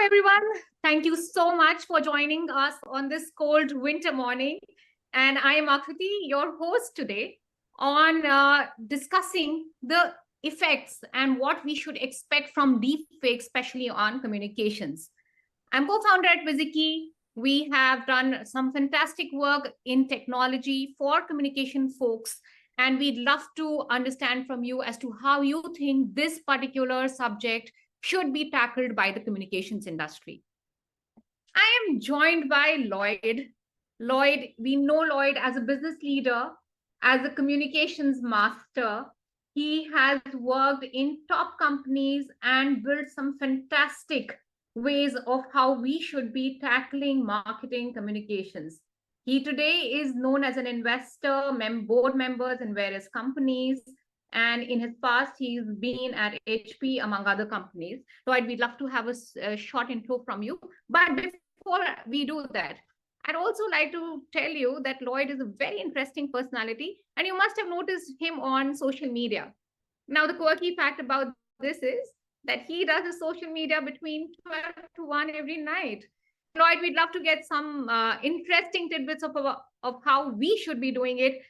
everyone. Thank you so much for joining us on this cold winter morning. And I am Aakriti, your host today on discussing the effects and what we should expect from deepfakes, especially on communications. I'm co-founder at Wizikey. We have done some fantastic work in technology for communication folks, and we'd love to understand from you as to how you think this particular subject should be tackled by the communications industry. I am joined by Lloyd. Lloyd, we know Lloyd as a business leader, as a communications master. He has worked in top companies and built some fantastic ways of how we should be tackling marketing communications. He today is known as an investor, board members in various companies, and in his past, he's been at HP, among other companies. So we'd love to have a short intro from you. But before we do that, I'd also like to tell you that Lloyd is a very interesting personality, and you must have noticed him on social media. Now, the quirky fact about this is that he does his social media between 12 to 1 every night. Lloyd, we'd love to get some interesting tidbits of how we should be doing it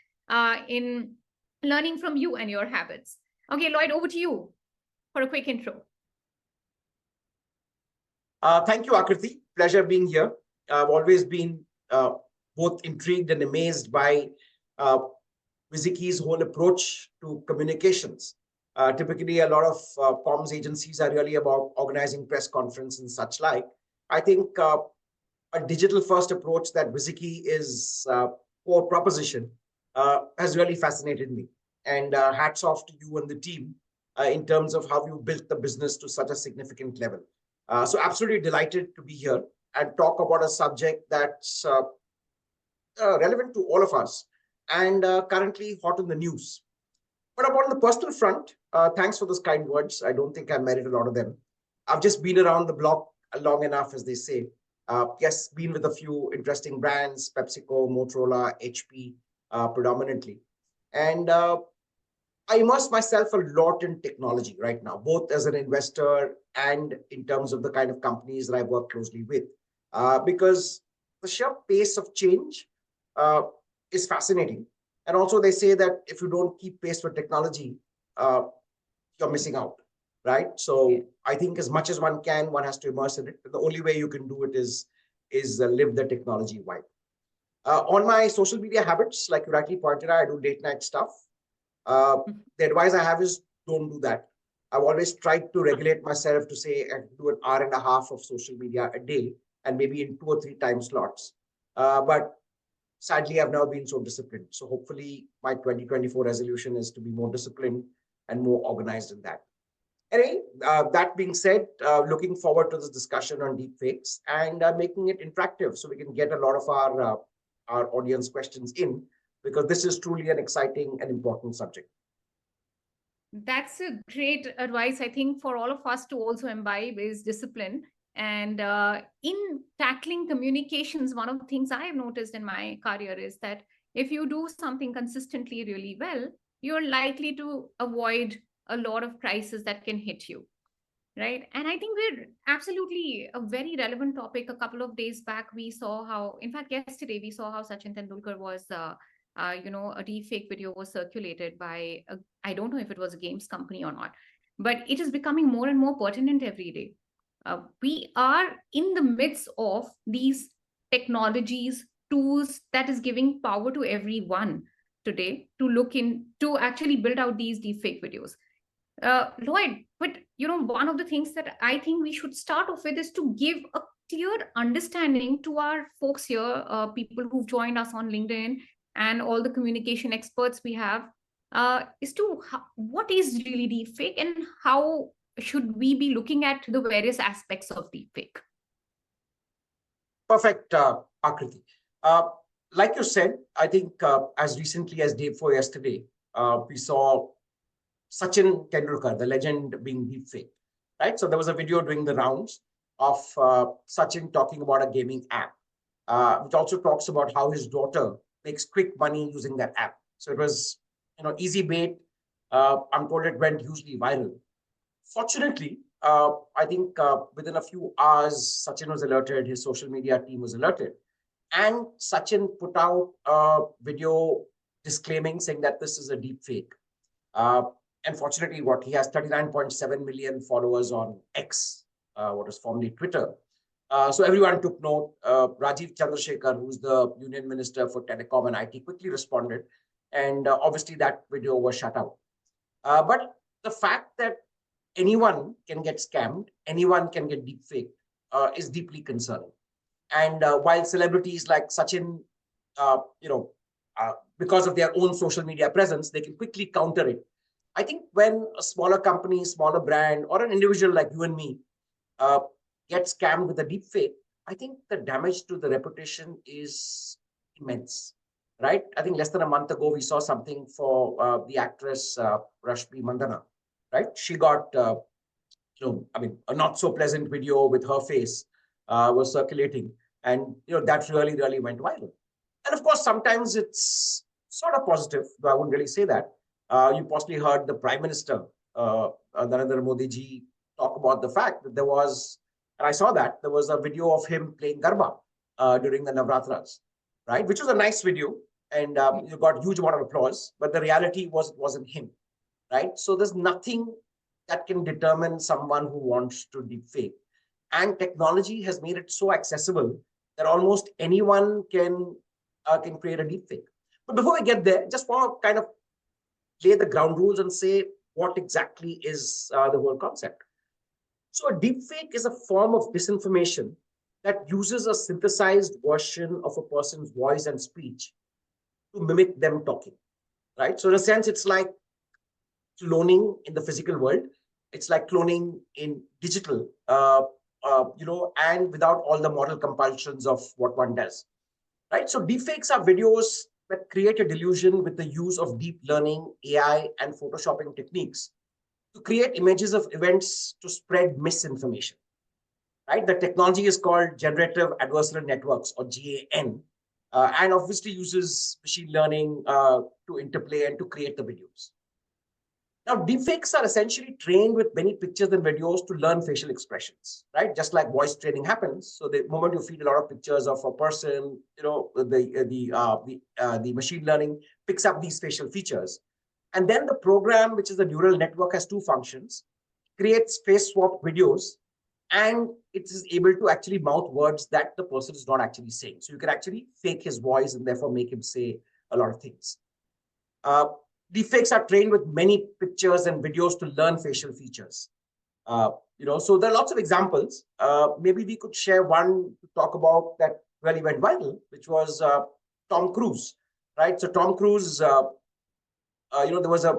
in learning from you and your habits. Okay, Lloyd, over to you for a quick intro. Thank you, Aakriti. Pleasure being here. I've always been both intrigued and amazed by Wizikey's whole approach to communications. Typically, a lot of comms agencies are really about organizing press conference and such like. I think a digital-first approach that Wizikey is core proposition has really fascinated me. And hats off to you and the team in terms of how you built the business to such a significant level. So absolutely delighted to be here and talk about a subject that's relevant to all of us and currently hot in the news. But about the personal front, thanks for those kind words. I don't think I've married a lot of them. I've just been around the block long enough, as they say. Yes, been with a few interesting brands, PepsiCo, Motorola, HP, predominantly. And I immerse myself a lot in technology right now, both as an investor and in terms of the kind of companies that I work closely with, because the sheer pace of change is fascinating. And also they say that if you don't keep pace with technology, you're missing out, right? So I think as much as one can, one has to immerse in it. The only way you can do it is live the technology vibe. On my social media habits, like you rightly pointed out, I do late night stuff. The advice I have is don't do that. I've always tried to regulate myself to say I do an hour and a half of social media a day and maybe in 2 or 3 time slots. But sadly, I've never been so disciplined. So hopefully my 2024 resolution is to be more disciplined and more organized in that. Anyway, that being said, looking forward to this discussion on deepfakes and making it interactive so we can get a lot of our audience questions in, because this is truly an exciting and important subject. That's a great advice, I think, for all of us to also imbibe is discipline. And in tackling communications, one of the things I have noticed in my career is that if you do something consistently really well, you're likely to avoid a lot of crises that can hit you. Right. And I think we're absolutely a very relevant topic. A couple of days back, we saw how, in fact, yesterday, we saw how Sachin Tendulkar was, a deepfake video was circulated by, I don't know if it was a games company or not, but it is becoming more and more pertinent every day. We are in the midst of these technologies, tools that is giving power to everyone today to look in, to actually build out these deepfake videos. Lloyd, but one of the things that I think we should start off with is to give a clear understanding to our folks here, people who've joined us on LinkedIn and all the communication experts we have, is to what is really deepfake and how should we be looking at the various aspects of deepfake? Perfect, Aakriti. Like you said, I think as recently as day before yesterday, we saw Sachin Tendulkar, the legend, being deepfaked, right? So there was a video doing the rounds of Sachin talking about a gaming app, which also talks about how his daughter makes quick money using that app. So it was, easy bait. I'm told it went hugely viral. Fortunately, I think within a few hours, Sachin was alerted, his social media team was alerted. And Sachin put out a video disclaiming, saying that this is a deep fake. Uh, Unfortunately, what he has 39.7 million followers on X, what was formerly Twitter. So everyone took note. Rajiv Chandrasekhar, who's the Union Minister for Telecom and IT, quickly responded. And obviously that video was shut out. But the fact that anyone can get scammed, anyone can get deepfaked, is deeply concerning. And while celebrities like Sachin, uh, you know, because of their own social media presence, they can quickly counter it. I think when a smaller company, smaller brand, or an individual like you and me uh, gets scammed with a deep fake, I think the damage to the reputation is immense, right? I think less than a month ago, we saw something for the actress Rashmi Mandana, right? She got, I mean, a not so pleasant video with her face was circulating, and that really, really went viral. And of course, sometimes it's sort of positive, though I wouldn't really say that. You possibly heard the Prime Minister, Narendra Modi ji, talk about the fact that there was, and I saw that, there was a video of him playing Garba during the Navratras, right? Which was a nice video, and you got huge amount of applause, but the reality was it wasn't him, right? So there's nothing that can determine someone who wants to deepfake. And technology has made it so accessible that almost anyone can create a deepfake. But before we get there, just want to kind of lay the ground rules and say what exactly is the whole concept. So a deepfake is a form of disinformation that uses a synthesized version of a person's voice and speech to mimic them talking, right? So in a sense, it's like cloning in the physical world. It's like cloning in digital, and without all the moral compulsions of what one does, right? So deepfakes are videos that create a delusion with the use of deep learning, AI, and photoshopping techniques to create images of events to spread misinformation, right? The technology is called generative adversarial networks, or GAN, and obviously uses machine learning to interplay and to create the videos. Now, deepfakes are essentially trained with many pictures and videos to learn facial expressions, right? Just like voice training happens. So the moment you feed a lot of pictures of a person, the machine learning picks up these facial features, and then the program, which is the neural network, has two functions: creates face swap videos, and it is able to actually mouth words that the person is not actually saying. So you can actually fake his voice and therefore make him say a lot of things. Deepfakes are trained with many pictures and videos to learn facial features. So there are lots of examples. Maybe we could share one to talk about that really went viral, which was Tom Cruise, right? So Tom Cruise, there was a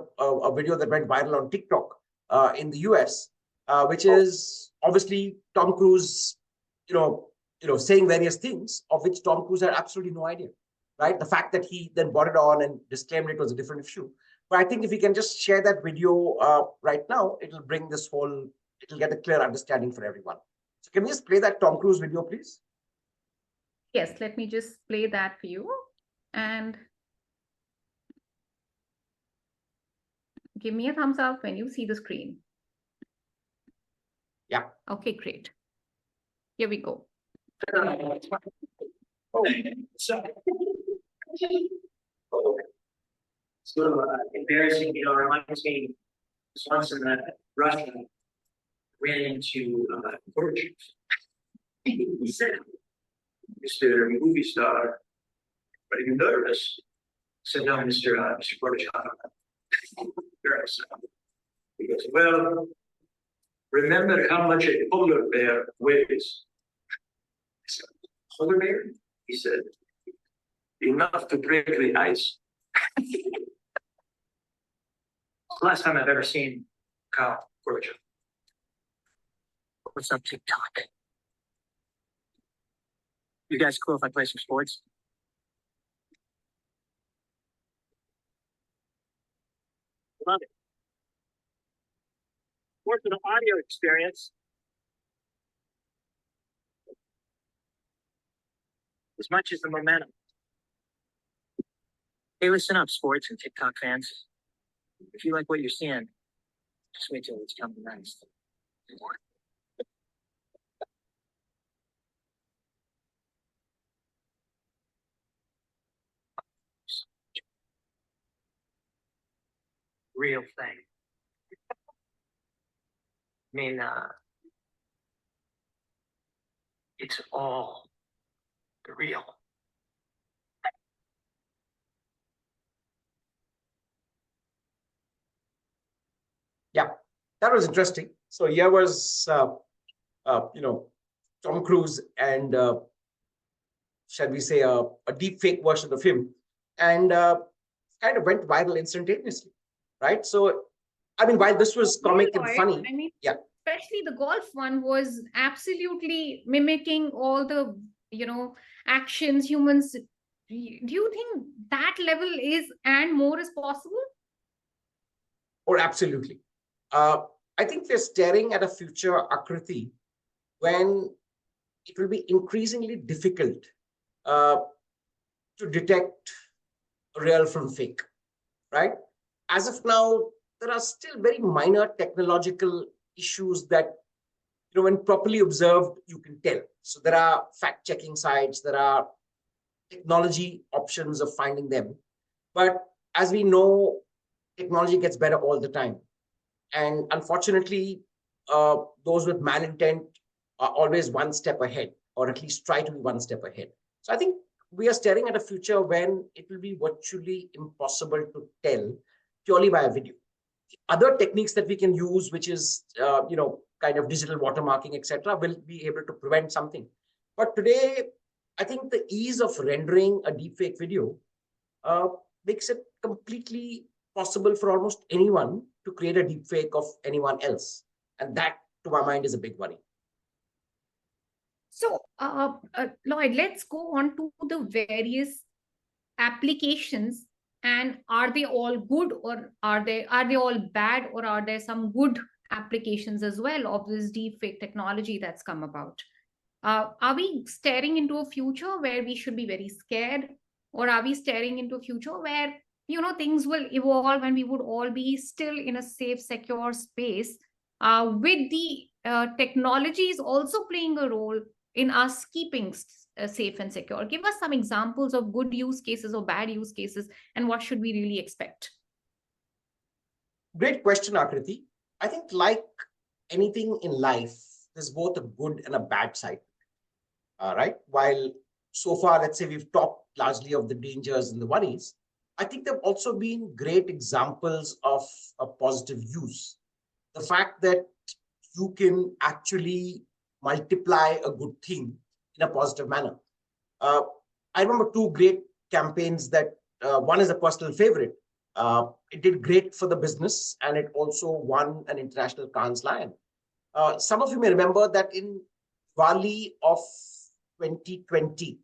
video that went viral on TikTok in the US, which is obviously Tom Cruise, saying various things of which Tom Cruise had absolutely no idea, right? The fact that he then brought it on and disclaimed it was a different issue. But I think if we can just share that video right now, it'll bring it'll get a clear understanding for everyone. So can we just play that Tom Cruise video, please? Yes, let me just play that for you. And give me a thumbs up when you see the screen. Yeah. Okay, great. Here we go. Sort of embarrassing, reminds me once in Russia, ran into Gorbachev. He said, Mr. Movie Star, are you nervous? I said, no, Mr. Gorbachev. He goes, well, remember how much a polar bear weighs. I said, polar bear? He said, enough to break the ice. Last time I've ever seen Kyle Gorbachev. What's up, TikTok? You guys cool if I play some sports? Love it. More for the audio experience. As much as the momentum. Hey, listen up, sports and TikTok fans. If you like what you're seeing, just wait till it's coming next. Real thing. I mean, it's all the real. Yeah, that was interesting. So here was, Tom Cruise and shall we say a deep fake version of him, and kind of went viral instantaneously, right? So, I mean, while this was comic and funny, I mean, yeah, especially the golf one was absolutely mimicking all the, actions humans. Do you think that level is and more is possible? or absolutely. Uh, I think we're staring at a future, Akriti, when it will be increasingly difficult uh, to detect real from fake, right? As of now, there are still very minor technological issues that, when properly observed, you can tell. So there are fact checking sites, there are technology options of finding them. But as we know, technology gets better all the time. And unfortunately, those with malintent are always one step ahead, or at least try to be one step ahead. So I think we are staring at a future when it will be virtually impossible to tell purely by a video. Other techniques that we can use, which is, kind of digital watermarking, etc., will be able to prevent something. But today, I think the ease of rendering a deepfake video uh, makes it completely possible for almost anyone to create a deepfake of anyone else. And that, to my mind, is a big worry. So, Lloyd, let's go on to the various applications, and are they all good, or are they all bad, or are there some good applications as well of this deepfake technology that's come about? Are we staring into a future where we should be very scared, or are we staring into a future where things will evolve and we would all be still in a safe, secure space, with the technologies also playing a role in us keeping safe and secure? Give us some examples of good use cases or bad use cases, and what should we really expect? Great question, Akriti. I think, like anything in life, there's both a good and a bad side. Right? While so far, let's say we've talked largely of the dangers and the worries, I think there have also been great examples of a positive use. The fact that you can actually multiply a good thing in a positive manner. Uh, I remember two great campaigns that one is a personal favorite. It did great for the business, and it also won an international Cannes Lion. Some of you may remember that in Diwali of 2020,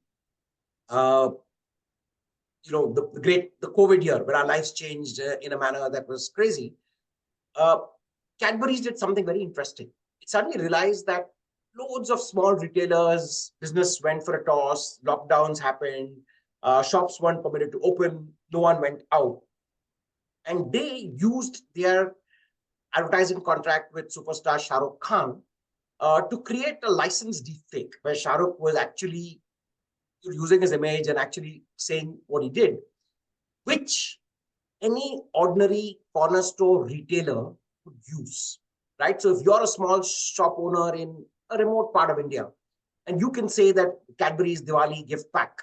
the COVID year, where our lives changed in a manner that was crazy. Cadbury's did something very interesting. It suddenly realized that loads of small retailers, business went for a toss, lockdowns happened, shops weren't permitted to open, no one went out. And they used their advertising contract with superstar Shah Rukh Khan to create a licensed deepfake, where Shah Rukh was actually using his image and actually saying what he did, which any ordinary corner store retailer could use, right? So if you're a small shop owner in a remote part of India, and you can say that Cadbury's Diwali gift pack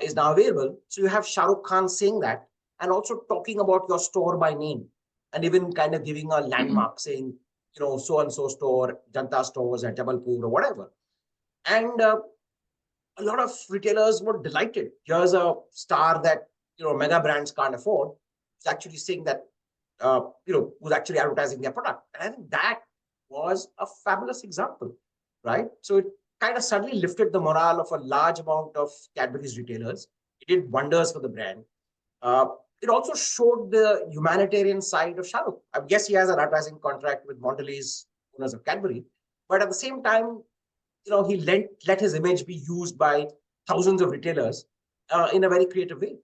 is now available, so you have Shah Rukh Khan saying that, and also talking about your store by name, and even kind of giving a landmark saying, so and so store, Janta stores at Jabalpur or whatever. And a lot of retailers were delighted. Here's a star that mega brands can't afford. It's actually saying that who's actually advertising their product. And I think that was a fabulous example, right? So it kind of suddenly lifted the morale of a large amount of Cadbury's retailers. It did wonders for the brand. It also showed the humanitarian side of Shah Rukh. I guess he has an advertising contract with Mondelez, owners of Cadbury, but at the same time, he let his image be used by thousands of retailers in a very creative way.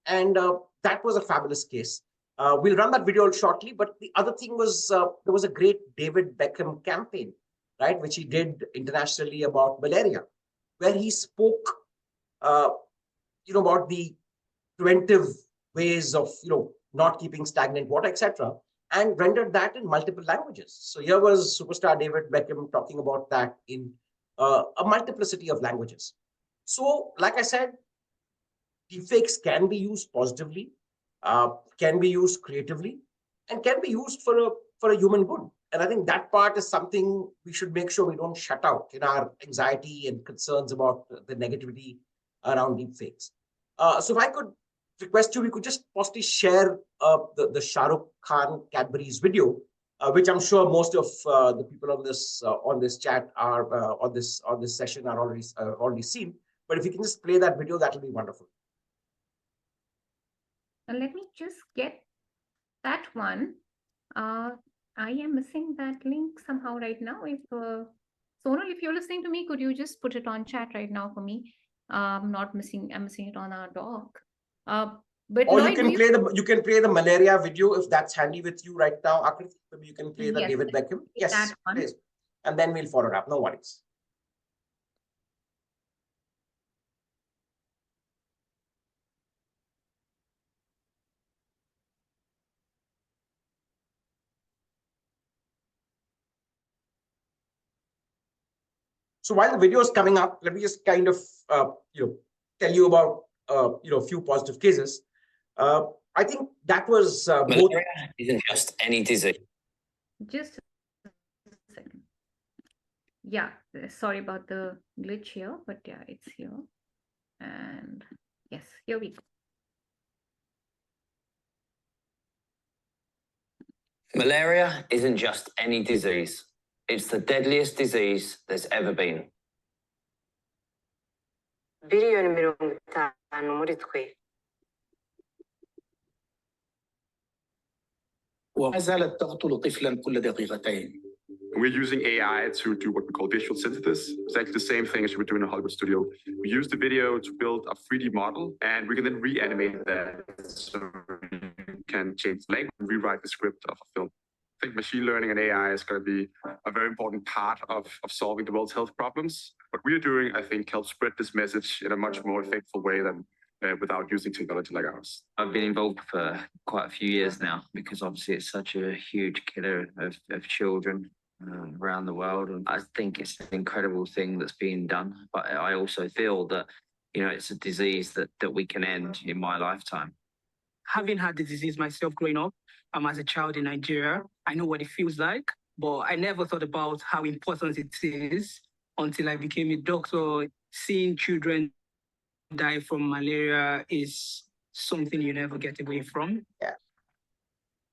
And that was a fabulous case. We'll run that video shortly, but the other thing was there was a great David Beckham campaign, right, which he did internationally about malaria, where he spoke, about the preventive ways of, not keeping stagnant water, etc., and rendered that in multiple languages. So here was superstar David Beckham talking about that in a multiplicity of languages. So, like I said, deepfakes can be used positively, can be used creatively, and can be used for a human good. And I think that part is something we should make sure we don't shut out in our anxiety and concerns about the negativity around deepfakes. So if I could request you, we could just possibly share the Shah Rukh Khan Cadbury's video, which I'm sure most of the people on this chat are on this session are already seen. But if you can just play that video, that will be wonderful. Let me just get that one. I am missing that link somehow right now. If Sonal, if you're listening to me, could you just put it on chat right now for me? I'm missing it on our doc. But or Lloyd, you can play the malaria video if that's handy with you right now, Aakriti. Maybe you can play the David Beckham. Yes, please. And then we'll follow it up. No worries. So while the video is coming up, let me just kind of tell you about a few positive cases. I think that was malaria isn't just any disease. Just a second. Yeah, sorry about the glitch here, but yeah, it's here. And yes, here we go. Malaria isn't just any disease. It's the deadliest disease there's ever been. وما زالت تقتل طفلا كل دقيقتين. We're using AI to do what we call visual synthesis. It's actually the same thing as we do in a Hollywood studio. We use the video to build a 3D model, and we can then reanimate that so you can change the language and rewrite the script of a film. I think machine learning and AI is going to be a very important part of solving the world's health problems. What we're doing, I think, helps spread this message in a much more effective way than without using technology like ours. I've been involved for quite a few years now because obviously it's such a huge killer of children around the world. And I think it's an incredible thing that's being done. But I also feel that, it's a disease that we can end in my lifetime. Having had the disease myself growing up, as a child in Nigeria, I know what it feels like, but I never thought about how important it is until I became a doctor. Seeing children die from malaria is something you never get away from. Yeah.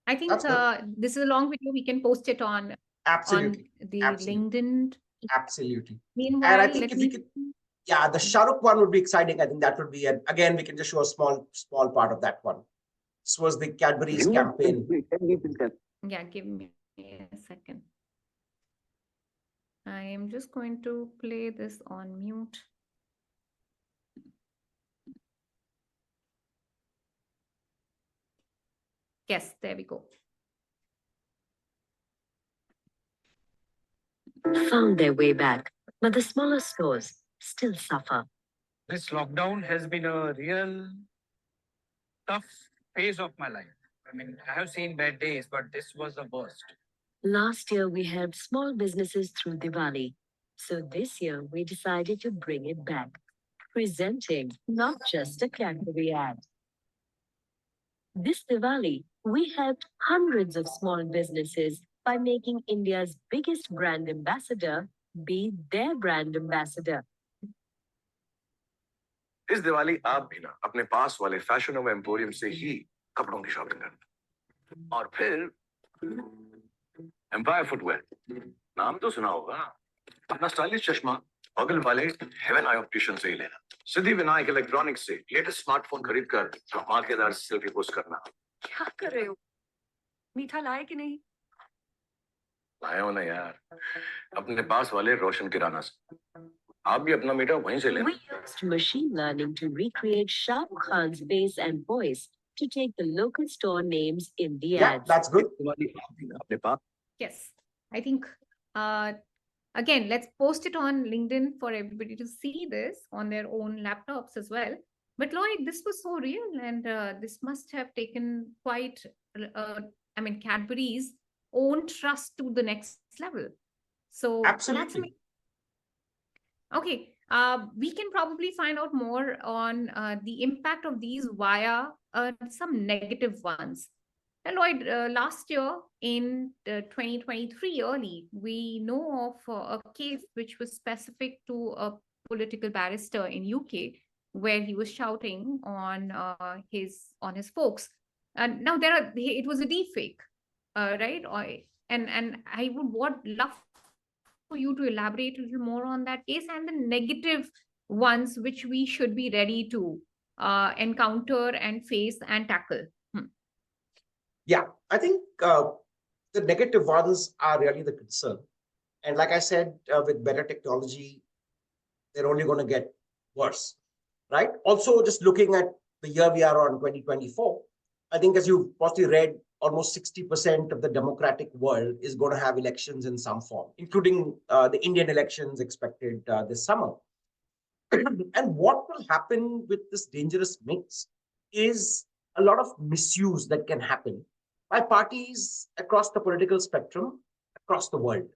I think this is a long video. We can post it on the LinkedIn. Absolutely. Meanwhile, and I think if we could, the Shah Rukh one would be exciting. I think that would be, again, we can just show a small part of that one. This was the Cadbury's campaign. Yeah, give me a second. I am just going to play this on mute. Yes, there we go. Found their way back, but the smaller stores still suffer. This lockdown has been a real tough phase of my life. I have seen bad days, but this was the worst. Last year, we helped small businesses through Diwali. So this year, we decided to bring it back, presenting not just a Cadbury ad. This Diwali, we helped hundreds of small businesses by making India's biggest brand ambassador be their brand ambassador. इस दिवाली आप भी ना अपने पास वाले fashion और emporium से ही कपड़ों की शॉपिंग करना और फिर एम्पायर फुटवेयर नाम तो सुना होगा अपना स्टाइलिश चश्मा बगल वाले हेवन आई ऑप्टिशियन से ही लेना सिद्धि विनायक इलेक्ट्रॉनिक्स से लेटेस्ट स्मार्टफोन खरीद कर धमाकेदार सेल्फी पोस्ट करना क्या कर रहे हो मीठा लाए कि नहीं लाए हो ना यार अपने पास वाले रोशन किराना से आप भी अपना मीठा वहीं से लेना We used machine learning to recreate Shah Rukh Khan's face and voice to take the local store names in the Yeah, ads. that's good. Yes, I think, again, let's post it on LinkedIn for everybody to see this on their own laptops as well. But Lloyd, this was so real, and this must have taken quite, Cadbury's own trust to the next level. So that's Absolutely. amazing. Okay, we can probably find out more on the impact of these via some negative ones. And Lloyd, last year in 2023 early, we know of a case which was specific to a political barrister in UK, where he was shouting on his folks. And now it was a deepfake, right? And I would love for you to elaborate a little more on that case and the negative ones which we should be ready to encounter and face and tackle. Yeah, I think the negative ones are really the concern. And like I said, with better technology, they're only going to get worse, right? Also, just looking at the year we are on, 2024, I think as you've possibly read, almost 60% of the democratic world is going to have elections in some form, including the Indian elections expected this summer. And what will happen with this dangerous mix is a lot of misuse that can happen by parties across the political spectrum, across the world.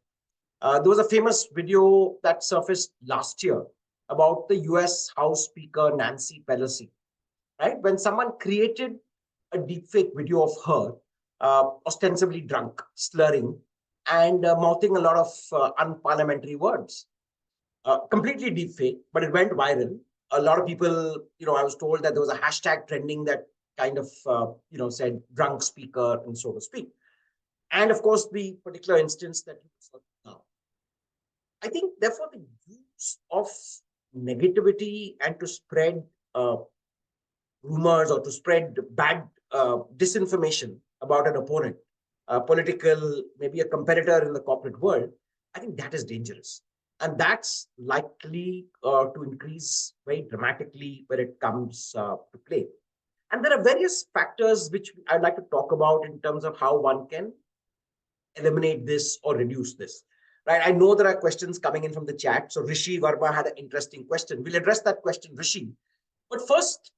There was a famous video that surfaced last year about the US House Speaker Nancy Pelosi, right? When someone created a deepfake video of her, ostensibly drunk, slurring, and mouthing a lot of unparliamentary words. Completely deepfake, but it went viral. A lot of people, I was told that there was a hashtag trending that kind of, said drunk speaker and so to speak. And of course, the particular instance that you saw now. I think, therefore, the use of negativity and to spread rumors or to spread bad disinformation about an opponent, political, maybe a competitor in the corporate world, I think that is dangerous. And that's likely to increase very dramatically when it comes to play. And there are various factors which I'd like to talk about in terms of how one can eliminate this or reduce this. Right? I know there are questions coming in from the chat. So Rishi Verma had an interesting question. We'll address that question, Rishi. But first,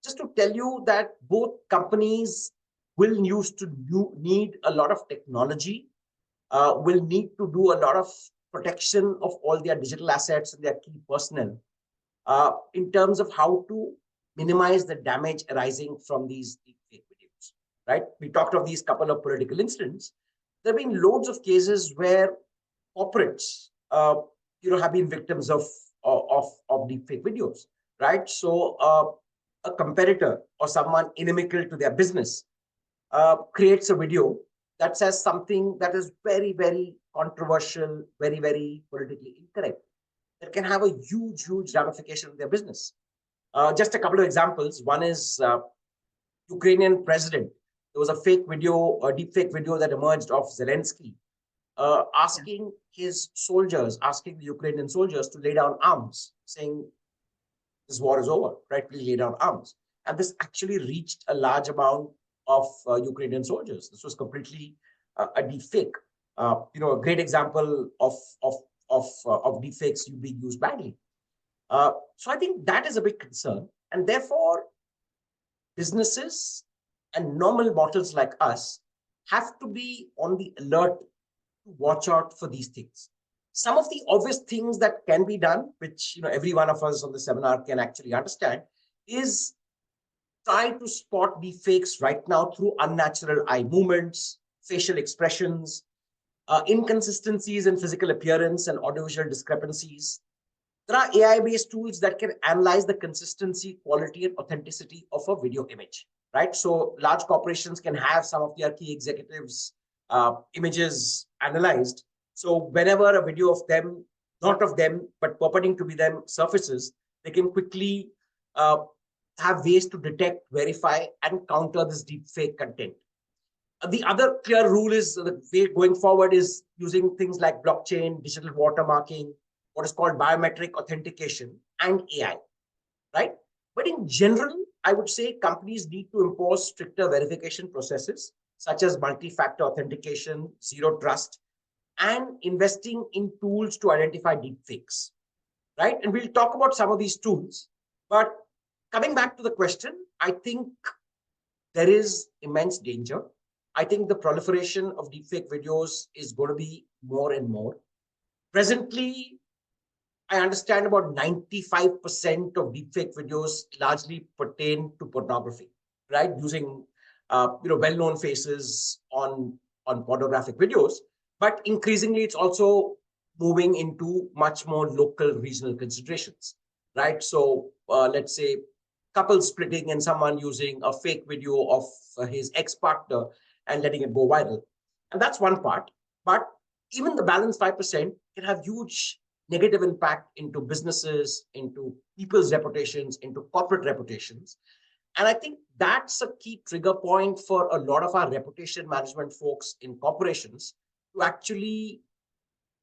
just to tell you that both companies will need a lot of technology, will need to do a lot of protection of all their digital assets and their key personnel in terms of how to minimize the damage arising from these deepfake videos, right? We talked of these couple of political incidents. There have been loads of cases where corporates, have been victims of deepfake videos, right? So a competitor or someone inimical to their business creates a video that says something that is very, very controversial, very, very politically incorrect, that can have a huge, huge ramification in their business. Just a couple of examples. One is Ukrainian president. There was a fake video, a deepfake video that emerged of Zelensky asking the Ukrainian soldiers to lay down arms, saying, this war is over, right? Please lay down arms. And this actually reached a large amount of Ukrainian soldiers. This was completely a deepfake. A great example of deepfakes being used badly. So I think that is a big concern. And therefore, businesses and normal mortals like us have to be on the alert to watch out for these things. Some of the obvious things that can be done, which every one of us on the seminar can actually understand, is try to spot deepfakes right now through unnatural eye movements, facial expressions, inconsistencies in physical appearance and audiovisual discrepancies. There are AI-based tools that can analyze the consistency, quality, and authenticity of a video image, right? So large corporations can have some of their key executives' images analyzed. So whenever a video of them, not of them, but purporting to be them surfaces, they can quickly have ways to detect, verify, and counter this deepfake content. The other clear rule is the way going forward is using things like blockchain, digital watermarking, what is called biometric authentication, and AI, right? But in general, I would say companies need to impose stricter verification processes, such as multi-factor authentication, zero trust, and investing in tools to identify deepfakes, right? And we'll talk about some of these tools. But coming back to the question, I think there is immense danger. I think the proliferation of deepfake videos is going to be more and more. Presently, I understand about 95% of deepfake videos largely pertain to pornography, right? Using well-known faces on pornographic videos. But increasingly, it's also moving into much more local regional considerations, right? So let's say couple splitting and someone using a fake video of his ex-partner and letting it go viral. And that's one part. But even the balance 5% can have huge negative impact into businesses, into people's reputations, into corporate reputations. And I think that's a key trigger point for a lot of our reputation management folks in corporations to actually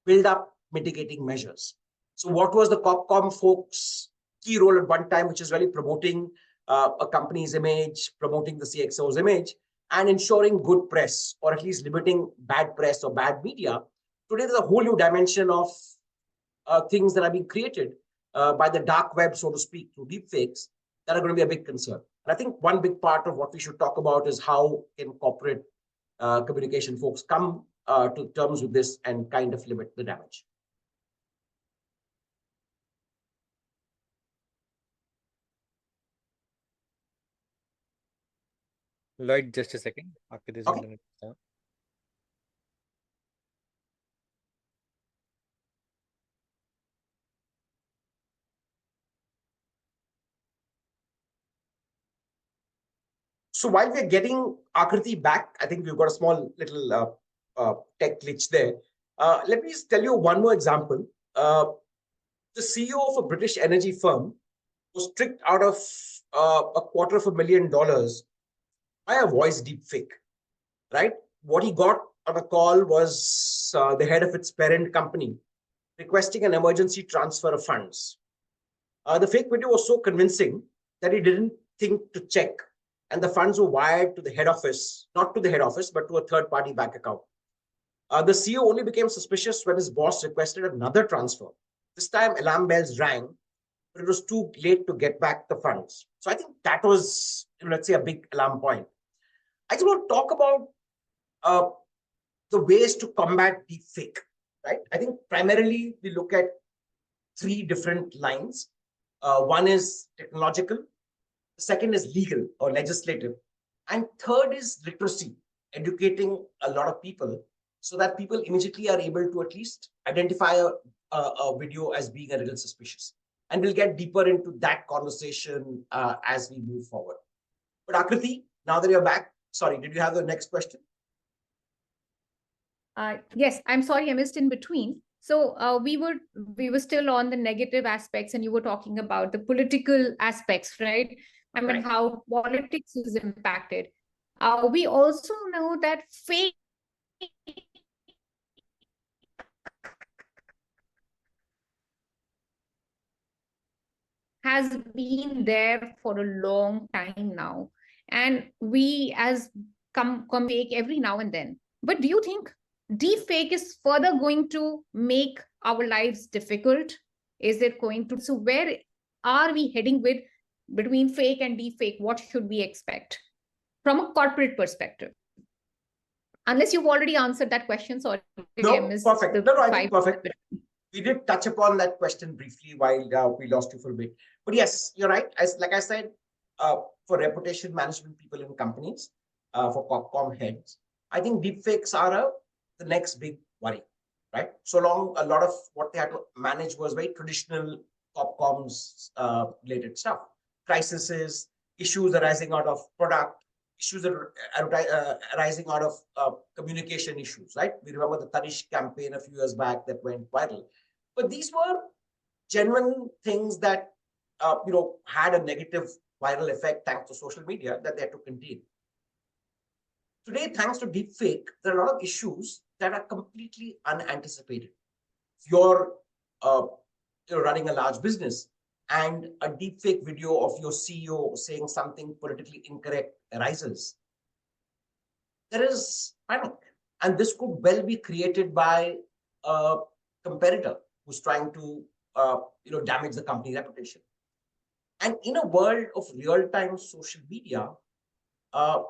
build up mitigating measures. So what was the CorpCom folks' key role at one time, which is really promoting a company's image, promoting the CXO's image, and ensuring good press, or at least limiting bad press or bad media. Today, there's a whole new dimension of things that are being created by the dark web, so to speak, through deepfakes that are going to be a big concern. And I think one big part of what we should talk about is how can corporate communication folks come to terms with this and kind of limit the damage. Lloyd, just a second. After this, Okay. So while we're getting Aakriti back, I think we've got a small little tech glitch there. Let me just tell you one more example. The CEO of a British energy firm was tricked out of $250,000 by a voice deepfake, right? What he got on a call was the head of its parent company requesting an emergency transfer of funds. The fake video was so convincing that he didn't think to check, and the funds were wired to the head office, not to the head office, but to a third-party bank account. The CEO only became suspicious when his boss requested another transfer. This time, alarm bells rang, but it was too late to get back the funds. So I think that was, let's say, a big alarm point. I just want to talk about the ways to combat deepfake, right? I think primarily we look at three different lines. One is technological, the second is legal or legislative, and third is literacy, educating a lot of people so that people immediately are able to at least identify a video as being a little suspicious. And we'll get deeper into that conversation as we move forward. But Aakriti, now that you're back, sorry, did you have the next question? Yes, I'm sorry, I missed in between. So we were still on the negative aspects, and you were talking about the political aspects, right? I mean, how politics is impacted. We also know that fake has been there for a long time now, and we as come fake every now and then. But do you think deepfake is further going to make our lives difficult? Is it going to? So where are we heading with between fake and deepfake? What should we expect from a corporate perspective? Unless you've already answered that question, sorry. No, perfect. No, I think perfect. We did touch upon that question briefly while we lost you for a bit. But yes, you're right. Like I said, for reputation management people in companies, for CorpCom heads, I think deepfakes are the next big worry, right? So long, a lot of what they had to manage was very traditional CorpCom's related stuff. Crises, issues arising out of product, issues that are arising out of communication issues, right? We remember the Tanish campaign a few years back that went viral. But these were genuine things that had a negative viral effect thanks to social media that they had to contain. Today, thanks to deepfake, there are a lot of issues that are completely unanticipated. If you're running a large business, and a deepfake video of your CEO saying something politically incorrect arises, there is panic. And this could well be created by a competitor who's trying to damage the company reputation. And in a world of real-time social media, the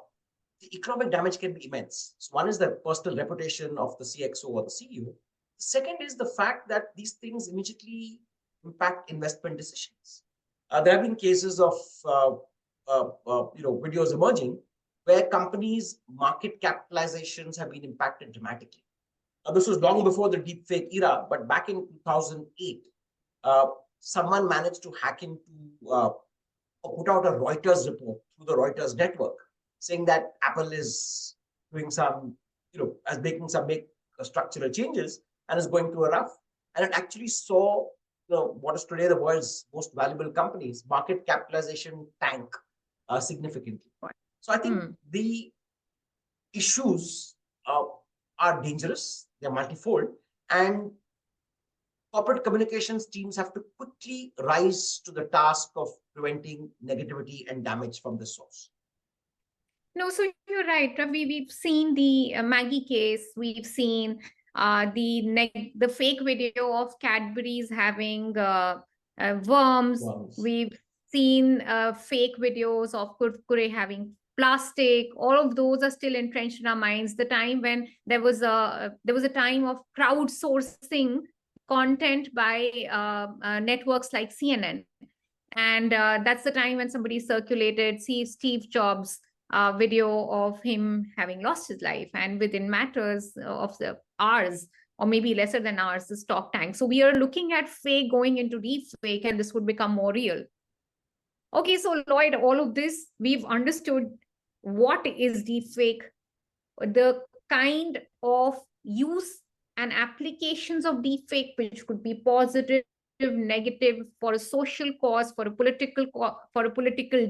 economic damage can be immense. So one is the personal reputation of the CXO or the CEO. The second is the fact that these things immediately impact investment decisions. There have been cases of videos emerging where companies' market capitalizations have been impacted dramatically. This was long before the deepfake era, but back in 2008, someone managed to hack into or put out a Reuters report through the Reuters network, saying that Apple is doing some, as making some structural changes and is going through a rough. And it actually saw what is today the world's most valuable companies, market capitalization tank significantly. So I think the issues are dangerous, they're multifold, and corporate communications teams have to quickly rise to the task of preventing negativity and damage from the source. No, so you're right, Ravi. We've seen the Maggie case. We've seen the fake video of Cadbury's having worms. We've seen fake videos of Kurkure having plastic. All of those are still entrenched in our minds. The time when there was a time of crowdsourcing content by networks like CNN, and that's the time when somebody circulated Steve Jobs' video of him having lost his life, and within matters of the hours, or maybe lesser than hours, the stock tank. So we are looking at fake going into deep fake, and this would become more real. Okay, so Lloyd, all of this, we've understood what is deepfake, the kind of use and applications of deepfake, which could be positive, negative, for a social cause, for a political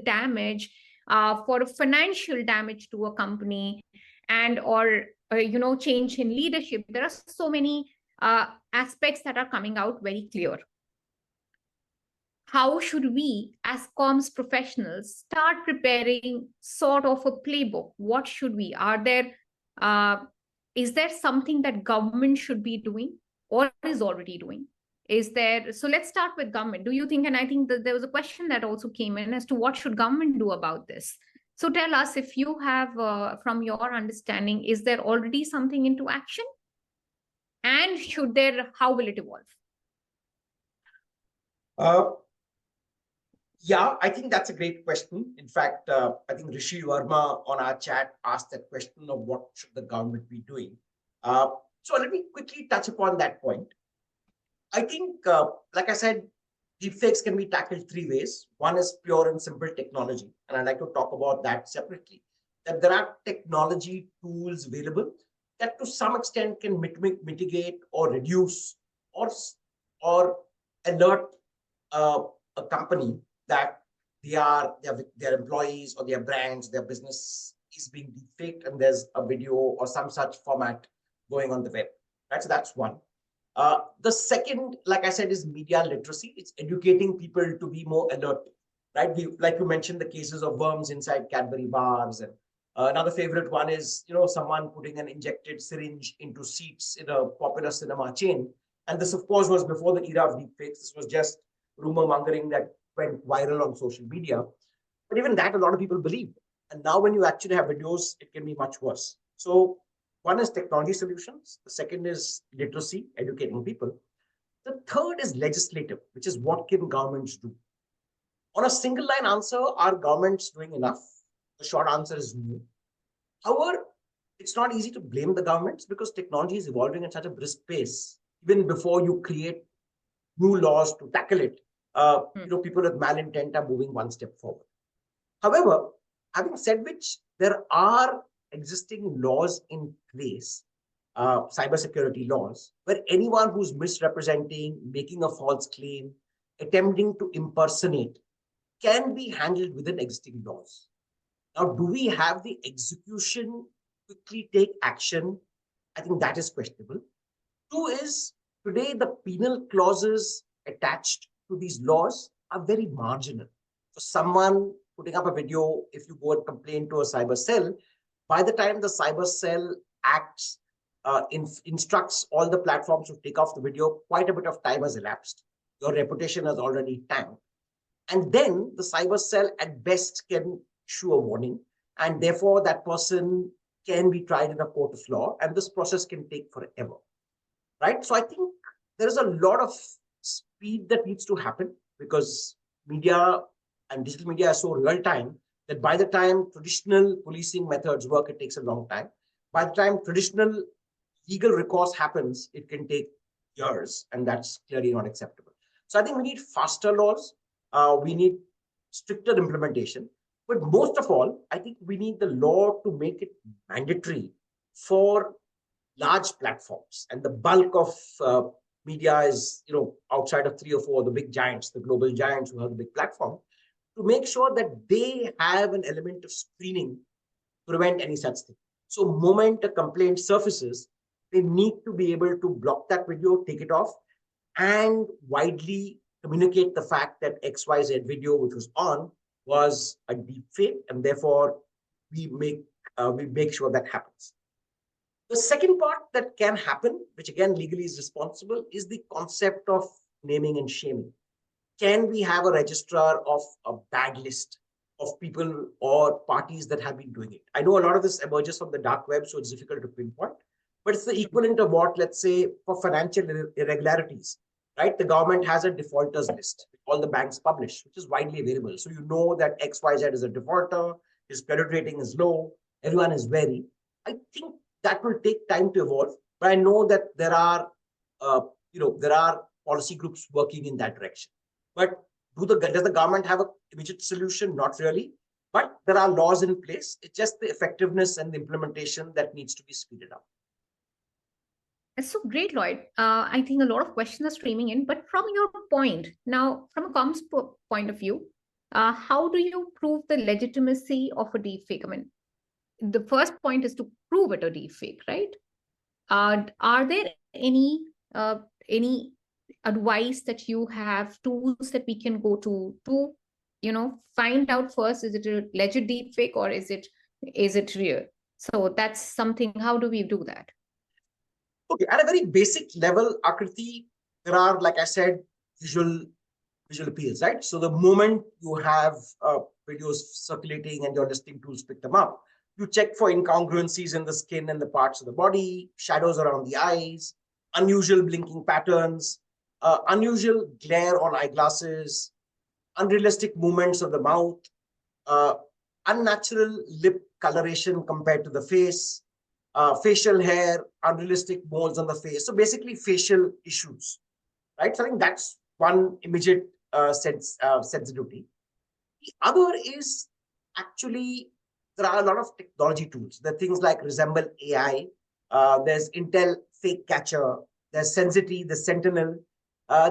damage, for a financial damage to a company, and or change in leadership. There are so many aspects that are coming out very clear. How should we, as comms professionals, start preparing sort of a playbook? What should we? Is there something that government should be doing or is already doing? So let's start with government. Do you think, and I think that there was a question that also came in as to what should government do about this? So tell us, if you have, from your understanding, is there already something into action? And how will it evolve? Yeah, I think that's a great question. In fact, I think Rishi Verma on our chat asked that question of what should the government be doing. So let me quickly touch upon that point. I think, like I said, deepfakes can be tackled three ways. One is pure and simple technology, and I'd like to talk about that separately. That there are technology tools available that to some extent can mitigate or reduce or alert a company that their employees or their brands, their business is being deepfaked, and there's a video or some such format going on the web. Right? So that's one. The second, like I said, is media literacy. It's educating people to be more alert. Right? Like you mentioned, the cases of worms inside Cadbury bars, and another favorite one is someone putting an injected syringe into seats in a popular cinema chain. And this, of course, was before the era of deepfakes. This was just rumor mongering that went viral on social media. But even that, a lot of people believed. And now when you actually have videos, it can be much worse. So one is technology solutions. The second is literacy, educating people. The third is legislative, which is what can governments do? On a single line answer, are governments doing enough? The short answer is no. However, it's not easy to blame the governments because technology is evolving at such a brisk pace. Even before you create new laws to tackle it, people with malintent are moving one step forward. However, having said which, there are existing laws in place, cybersecurity laws, where anyone who's misrepresenting, making a false claim, attempting to impersonate can be handled within existing laws. Now, do we have the execution quickly take action? I think that is questionable. Two is, today the penal clauses attached to these laws are very marginal. So someone putting up a video, if you go and complain to a cyber cell, by the time the cyber cell acts, instructs all the platforms to take off the video, quite a bit of time has elapsed. Your reputation has already tanked. And then the cyber cell at best can issue a warning. And therefore, that person can be tried in a court of law. And this process can take forever. Right? So I think there is a lot of speed that needs to happen because media and digital media are so real time that by the time traditional policing methods work, it takes a long time. By the time traditional legal recourse happens, it can take years, and that's clearly not acceptable. So I think we need faster laws. We need stricter implementation. But most of all, I think we need the law to make it mandatory for large platforms. And the bulk of media is, outside of 3 or 4, the big giants, the global giants who have the big platform, to make sure that they have an element of screening to prevent any such thing. So moment a complaint surfaces, they need to be able to block that video, take it off, and widely communicate the fact that XYZ video, which was on, was a deep fake, and therefore we make sure that happens. The second part that can happen, which again legally is responsible, is the concept of naming and shaming. Can we have a registrar of a bad list of people or parties that have been doing it? I know a lot of this emerges from the dark web, so it's difficult to pinpoint, but it's the equivalent of what, let's say, for financial irregularities, right? The government has a defaulters list, all the banks publish, which is widely available. So you know that XYZ is a defaulter, his credit rating is low, everyone is wary. I think that will take time to evolve, but I know that there are policy groups working in that direction. But does the government have an immediate solution? Not really. But there are laws in place. It's just the effectiveness and the implementation that needs to be speeded up. That's so great, Lloyd. I think a lot of questions are streaming in, but from your point, now from a comms point of view, how do you prove the legitimacy of a deepfake? I mean, the first point is to prove it a deepfake, right? Are there any advice that you have, tools that we can go to find out first, is it a legit deepfake or is it real? So that's something. How do we do that? Okay, at a very basic level, Aakriti, there are, like I said, visual appeals, right? So the moment you have videos circulating and your listing tools pick them up, you check for incongruencies in the skin and the parts of the body, shadows around the eyes, unusual blinking patterns, unusual glare on eyeglasses, unrealistic movements of the mouth, unnatural lip coloration compared to the face, facial hair, unrealistic moles on the face. So basically facial issues, right? So I think that's one immediate sensitivity. The other is actually, there are a lot of technology tools. There are things like Resemble AI, there's Intel Fake Catcher, there's Sensity, there's Sentinel,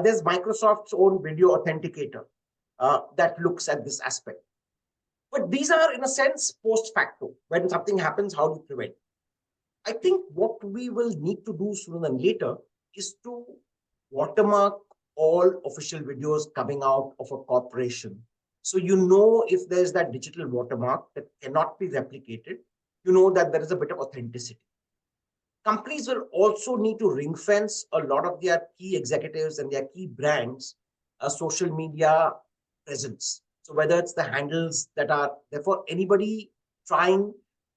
there's Microsoft's own video authenticator that looks at this aspect. But these are, in a sense, post facto. When something happens, how do you prevent? I think what we will need to do sooner than later is to watermark all official videos coming out of a corporation. So you know if there's that digital watermark that cannot be replicated, you know that there is a bit of authenticity. Companies will also need to ring fence a lot of their key executives and their key brands, social media presence. So whether it's the handles that are, therefore anybody trying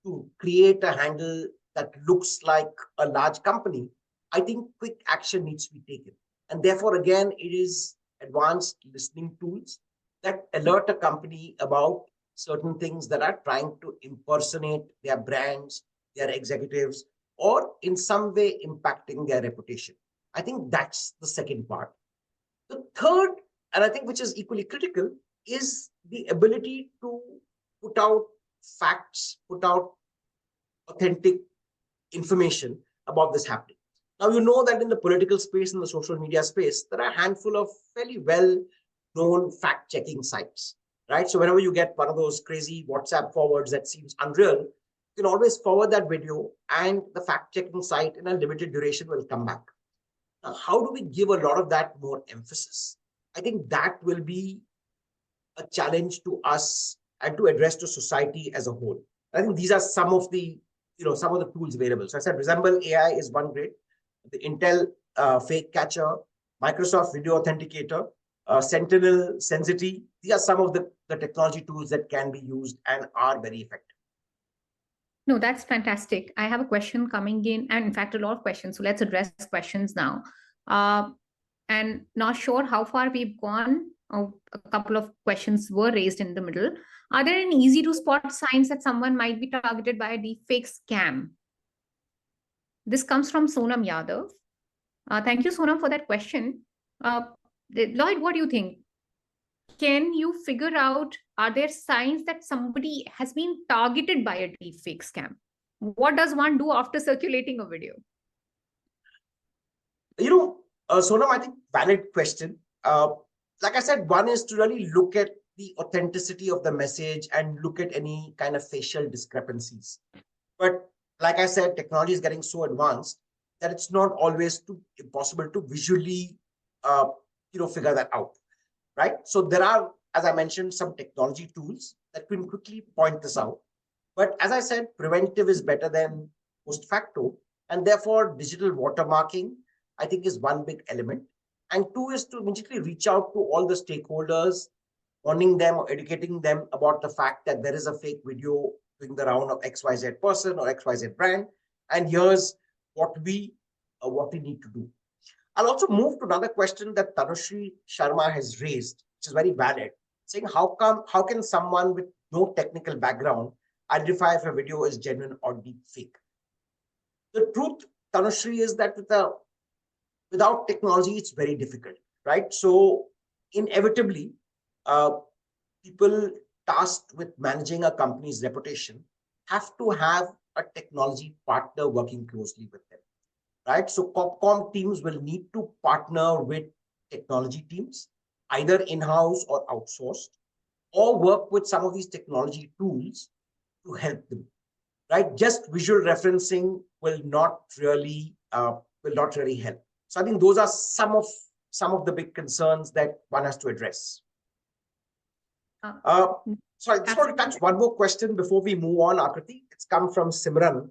to create a handle that looks like a large company, I think quick action needs to be taken. And therefore, again, it is advanced listening tools that alert a company about certain things that are trying to impersonate their brands, their executives, or in some way impacting their reputation. I think that's the second part. The third, and I think which is equally critical, is the ability to put out facts, put out authentic information about this happening. Now, you know that in the political space, in the social media space, there are a handful of fairly well-known fact-checking sites, right? So whenever you get one of those crazy WhatsApp forwards that seems unreal, you can always forward that video and the fact-checking site in a limited duration will come back. Now, how do we give a lot of that more emphasis? I think that will be a challenge to us and to address to society as a whole. I think these are some of the tools available. So I said Resemble AI is one great, the Intel fake catcher, Microsoft Video Authenticator, Sentinel, Sensity. These are some of the technology tools that can be used and are very effective. No, that's fantastic. I have a question coming in, and in fact, a lot of questions. So let's address questions now. And not sure how far we've gone. Oh, a couple of questions were raised in the middle. Are there any easy to spot signs that someone might be targeted by a deepfake scam? This comes from Sonam Yadav. Thank you, Sonam, for that question. Lloyd, what do you think? Can you figure out, are there signs that somebody has been targeted by a deepfake scam? What does one do after circulating a video? Sonam, I think valid question. Like I said, one is to really look at the authenticity of the message and look at any kind of facial discrepancies. But like I said, technology is getting so advanced that it's not always possible to visually, figure that out, right? So there are, as I mentioned, some technology tools that can quickly point this out. But as I said, preventive is better than post facto, and therefore digital watermarking, I think, is one big element. And two is to immediately reach out to all the stakeholders, warning them or educating them about the fact that there is a fake video doing the round of XYZ person or XYZ brand. And here's what we need to do. I'll also move to another question that Tanushree Sharma has raised, which is very valid, saying how can someone with no technical background identify if a video is genuine or deep fake? The truth, Tanushree, is that without technology, it's very difficult, right? So inevitably, people tasked with managing a company's reputation have to have a technology partner working closely with them, right? So CorpCom teams will need to partner with technology teams, either in-house or outsourced, or work with some of these technology tools to help them, right? Just visual referencing will not really help. So I think those are some of the big concerns that one has to address. So I just want to touch one more question before we move on, Aakriti. It's come from Simran,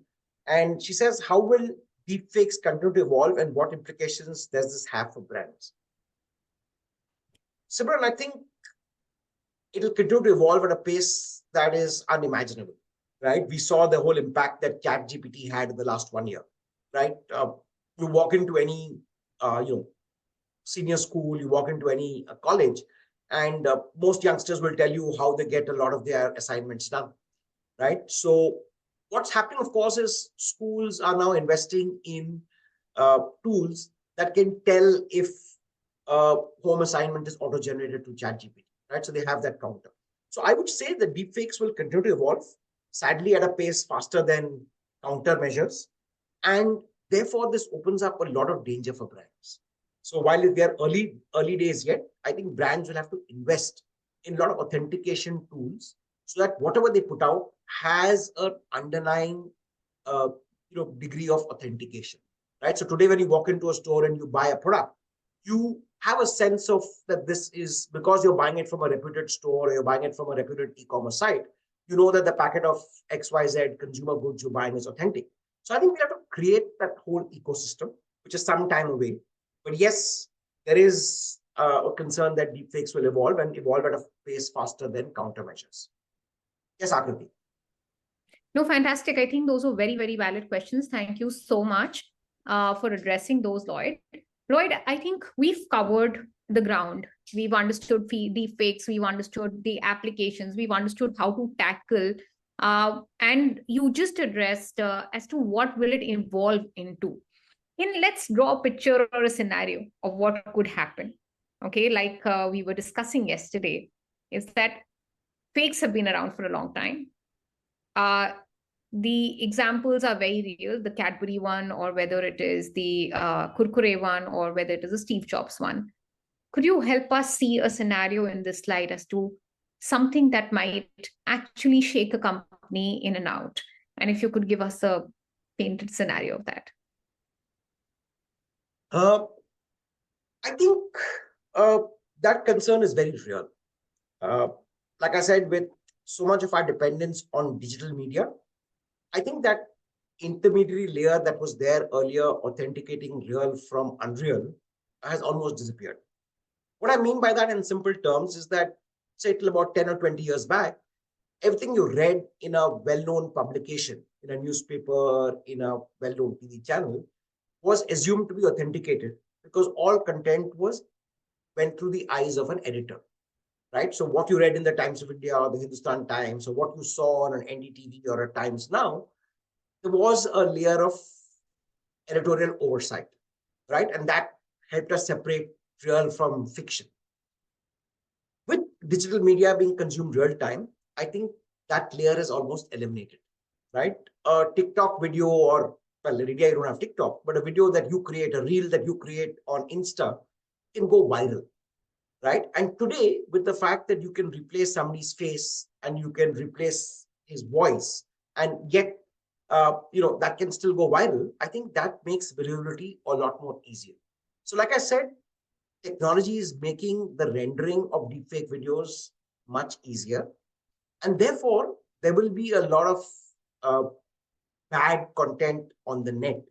and she says, how will deepfakes continue to evolve and what implications does this have for brands? Simran, I think it'll continue to evolve at a pace that is unimaginable, right? We saw the whole impact that ChatGPT had in the last 1 year, right? You walk into any senior school, you walk into any college, and most youngsters will tell you how they get a lot of their assignments done, right? So what's happening, of course, is schools are now investing in tools that can tell if home assignment is auto-generated to ChatGPT, right? So they have that counter. So I would say that deepfakes will continue to evolve, sadly at a pace faster than countermeasures, and therefore this opens up a lot of danger for brands. So while they're early days yet, I think brands will have to invest in a lot of authentication tools so that whatever they put out has an underlying degree of authentication, right? So today when you walk into a store and you buy a product, you have a sense of that this is because you're buying it from a reputed store or you're buying it from a reputed e-commerce site, you know that the packet of XYZ consumer goods you're buying is authentic. So I think we have to create that whole ecosystem, which is some time away. But yes, there is a concern that deepfakes will evolve and evolve at a pace faster than countermeasures. Yes, Aakriti. No, fantastic. I think those were very, very valid questions. Thank you so much for addressing those, Lloyd. Lloyd, I think we've covered the ground. We've understood deepfakes, we've understood the applications, we've understood how to tackle, and you just addressed as to what will it evolve into. Let's draw a picture or a scenario of what could happen. Okay, like we were discussing yesterday, is that fakes have been around for a long time. The examples are very real, the Cadbury one, or whether it is the Kurkure one, or whether it is the Steve Jobs one. Could you help us see a scenario in this slide as to something that might actually shake a company in and out? And if you could give us a painted scenario of that. I think that concern is very real. Like I said, with so much of our dependence on digital media, I think that intermediary layer that was there earlier, authenticating real from unreal, has almost disappeared. What I mean by that in simple terms is that, say, till about 10 or 20 years back, everything you read in a well-known publication, in a newspaper, in a well-known TV channel, was assumed to be authenticated because all content went through the eyes of an editor, right? So what you read in the Times of India or the Hindustan Times, or what you saw on an NDTV or a Times Now, there was a layer of editorial oversight, right? And that helped us separate real from fiction. With digital media being consumed real time, I think that layer is almost eliminated, right? A TikTok video, or, well, in India, you don't have TikTok, but a video that you create, a reel that you create on Insta can go viral, right? And today, with the fact that you can replace somebody's face and you can replace his voice, and yet, that can still go viral, I think that makes virality a lot more easier. So like I said, technology is making the rendering of deepfake videos much easier. And therefore, there will be a lot of bad content on the net,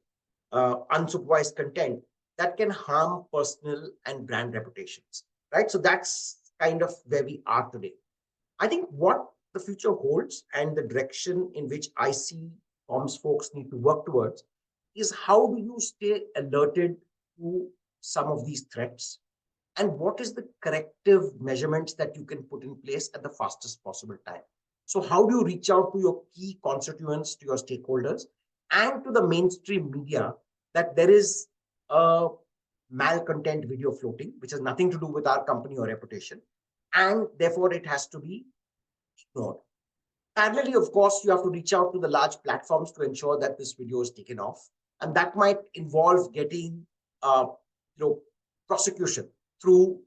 unsupervised content that can harm personal and brand reputations, right? So that's kind of where we are today. I think what the future holds and the direction in which I see comms folks need to work towards is, how do you stay alerted to some of these threats? And what is the corrective measurements that you can put in place at the fastest possible time? So how do you reach out to your key constituents, to your stakeholders, and to the mainstream media that there is a malcontent video floating, which has nothing to do with our company or reputation, and therefore it has to be ignored? Parallelly, of course, you have to reach out to the large platforms to ensure that this video is taken off. And that might involve getting prosecution through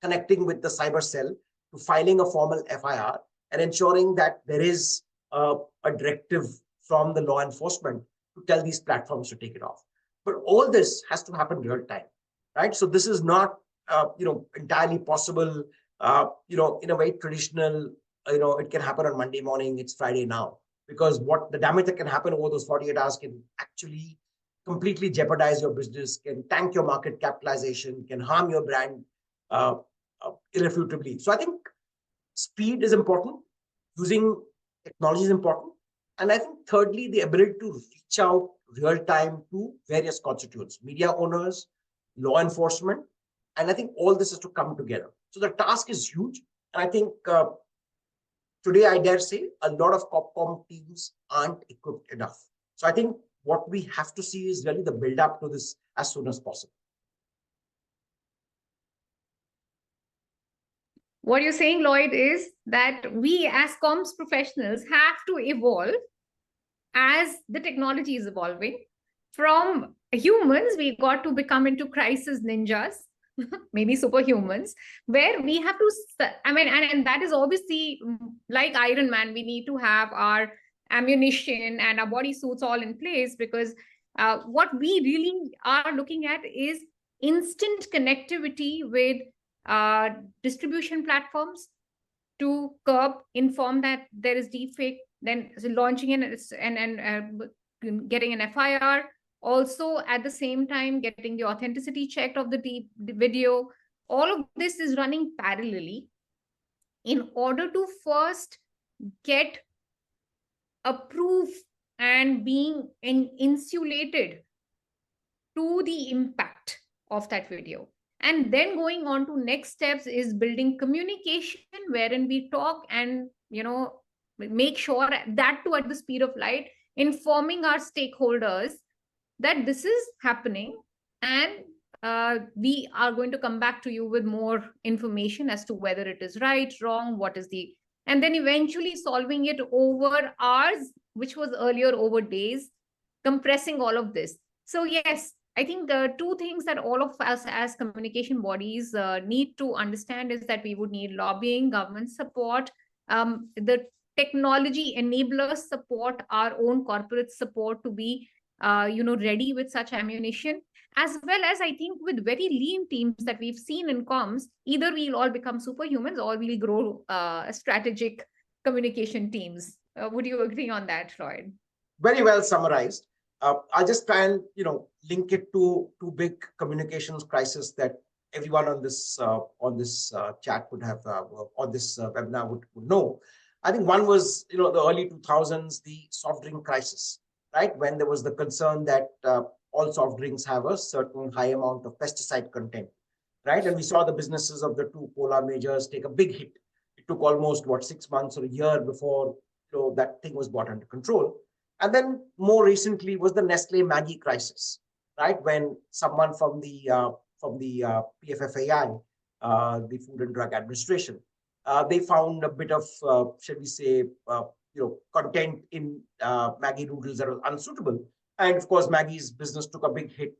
connecting with the cyber cell, to filing a formal FIR, and ensuring that there is a directive from the law enforcement to tell these platforms to take it off. But all this has to happen real time, right? So this is not entirely possible in a very traditional, it can happen on Monday morning, it's Friday now, because what the damage that can happen over those 48 hours can actually completely jeopardize your business, can tank your market capitalization, can harm your brand irrefutably. So I think speed is important, using technology is important. And I think thirdly, the ability to reach out real time to various constituents, media owners, law enforcement. And I think all this has to come together. So the task is huge. And I think today, I dare say, a lot of COPCOM teams aren't equipped enough. So I think what we have to see is really the build up to this as soon as possible. What you're saying, Lloyd, is that we as comms professionals have to evolve as the technology is evolving. From humans, we got to become into crisis ninjas, maybe superhumans, where we have to, and that is obviously like Iron Man, we need to have our ammunition and our body suits all in place, because what we really are looking at is instant connectivity with distribution platforms to inform that there is deepfake, then launching and getting an FIR. Also, at the same time, getting the authenticity checked of the video. All of this is running parallelly in order to first get a proof and being insulated to the impact of that video. And then going on to next steps is building communication, wherein we talk and, make sure that too at the speed of light, informing our stakeholders that this is happening, and we are going to come back to you with more information as to whether it is right, wrong, what is the, and then eventually solving it over hours, which was earlier over days, compressing all of this. So yes, I think the two things that all of us as communication bodies need to understand is that we would need lobbying, government support, the technology enablers support, our own corporate support to be ready with such ammunition, as well as I think with very lean teams that we've seen in comms, either we'll all become superhumans or we'll grow strategic communication teams. Would you agree on that, Lloyd? Very well summarized. I'll just try and link it to two big communications crisis that everyone on this chat would have on this webinar would know. I think one was the early 2000s, the soft drink crisis, right? When there was the concern that all soft drinks have a certain high amount of pesticide content, right? And we saw the businesses of the two cola majors take a big hit. It took almost 6 months or a year before that thing was brought under control. And then more recently was the Nestle Maggie crisis, right? When someone from the PFFAI, the Food and Drug Administration, they found a bit of, shall we say, content in Maggie noodles that was unsuitable. And of course, Maggie's business took a big hit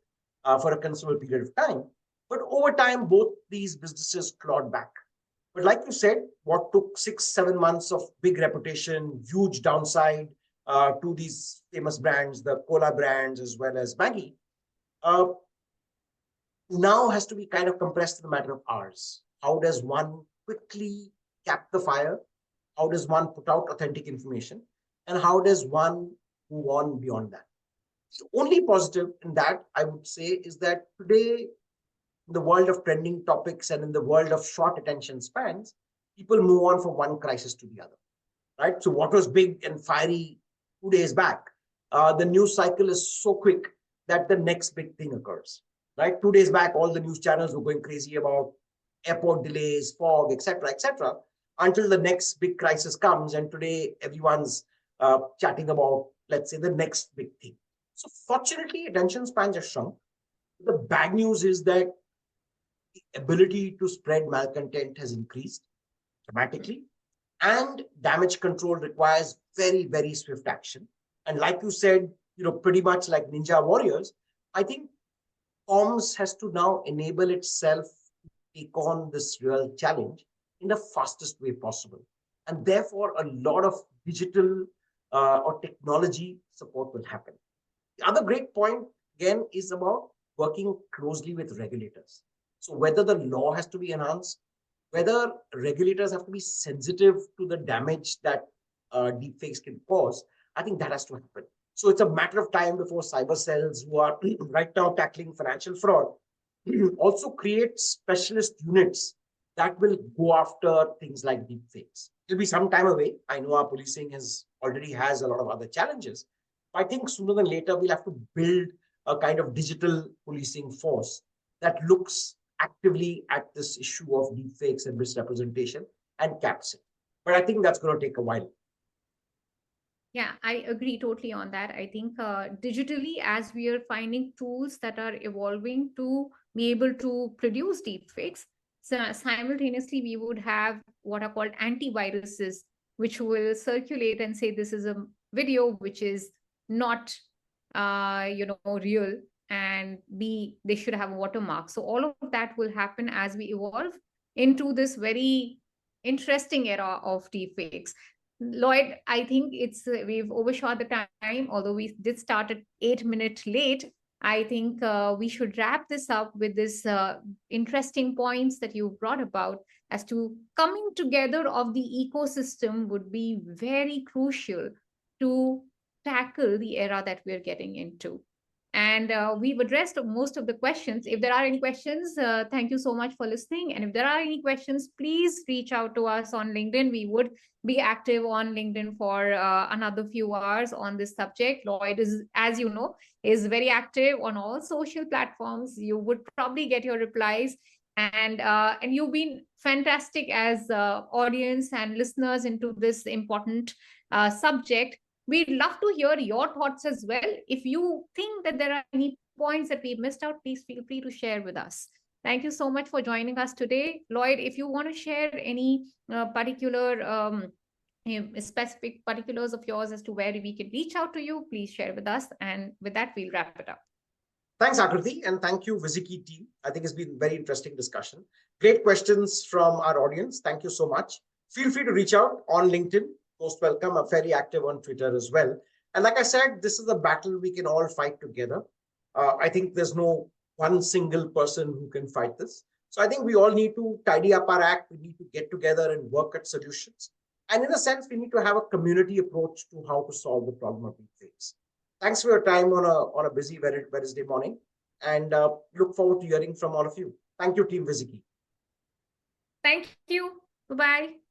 for a considerable period of time. But over time, both these businesses clawed back. But like you said, what took 6-7 months of big reputation, huge downside to these famous brands, the cola brands as well as Maggie, now has to be kind of compressed in a matter of hours. How does one quickly cap the fire? How does one put out authentic information? And how does one move on beyond that? The only positive in that, I would say, is that today, in the world of trending topics and in the world of short attention spans, people move on from one crisis to the other, right? So what was big and fiery 2 days back, the news cycle is so quick that the next big thing occurs, right? 2 days back, all the news channels were going crazy about airport delays, fog, etc., until the next big crisis comes. And today, everyone's chatting about, let's say, the next big thing. So fortunately, attention spans are shrunk. The bad news is that the ability to spread malcontent has increased dramatically, and damage control requires very, very swift action. And like you said, pretty much like ninja warriors, I think comms has to now enable itself to take on this real challenge in the fastest way possible. And therefore, a lot of digital or technology support will happen. The other great point, again, is about working closely with regulators. So whether the law has to be enhanced, whether regulators have to be sensitive to the damage that deepfakes can cause, I think that has to happen. So it's a matter of time before cyber cells, who are right now tackling financial fraud, also create specialist units that will go after things like deepfakes. It'll be some time away. I know our policing already has a lot of other challenges. I think sooner than later, we'll have to build a kind of digital policing force that looks actively at this issue of deepfakes and misrepresentation and caps it. But I think that's going to take a while. Yeah, I agree totally on that. I think digitally, as we are finding tools that are evolving to be able to produce deepfakes, so simultaneously we would have what are called antiviruses, which will circulate and say this is a video which is not real, and they should have a watermark. So all of that will happen as we evolve into this very interesting era of deepfakes. Lloyd, I think we've overshot the time, although we did start at 8 minutes late. I think we should wrap this up with this interesting points that you brought about as to coming together of the ecosystem would be very crucial to tackle the era that we're getting into. And we've addressed most of the questions. If there are any questions, thank you so much for listening. And if there are any questions, please reach out to us on LinkedIn. We would be active on LinkedIn for another few hours on this subject. Lloyd is, as you know, is very active on all social platforms. You would probably get your replies. And you've been fantastic as audience and listeners into this important subject. We'd love to hear your thoughts as well. If you think that there are any points that we missed out, please feel free to share with us. Thank you so much for joining us today. Lloyd, if you want to share any particular specific particulars of yours as to where we can reach out to you, please share with us. And with that, we'll wrap it up. Thanks, Aakriti, and thank you, Wizikey team. I think it's been a very interesting discussion. Great questions from our audience. Thank you so much. Feel free to reach out on LinkedIn. Most welcome. I'm very active on Twitter as well. And like I said, this is a battle we can all fight together. I think there's no one single person who can fight this. So I think we all need to tidy up our act. We need to get together and work at solutions. And in a sense, we need to have a community approach to how to solve the problem of deepfakes. Thanks for your time on a busy Wednesday morning, and look forward to hearing from all of you. Thank you, Team Wizikey. Thank you. Bye-bye.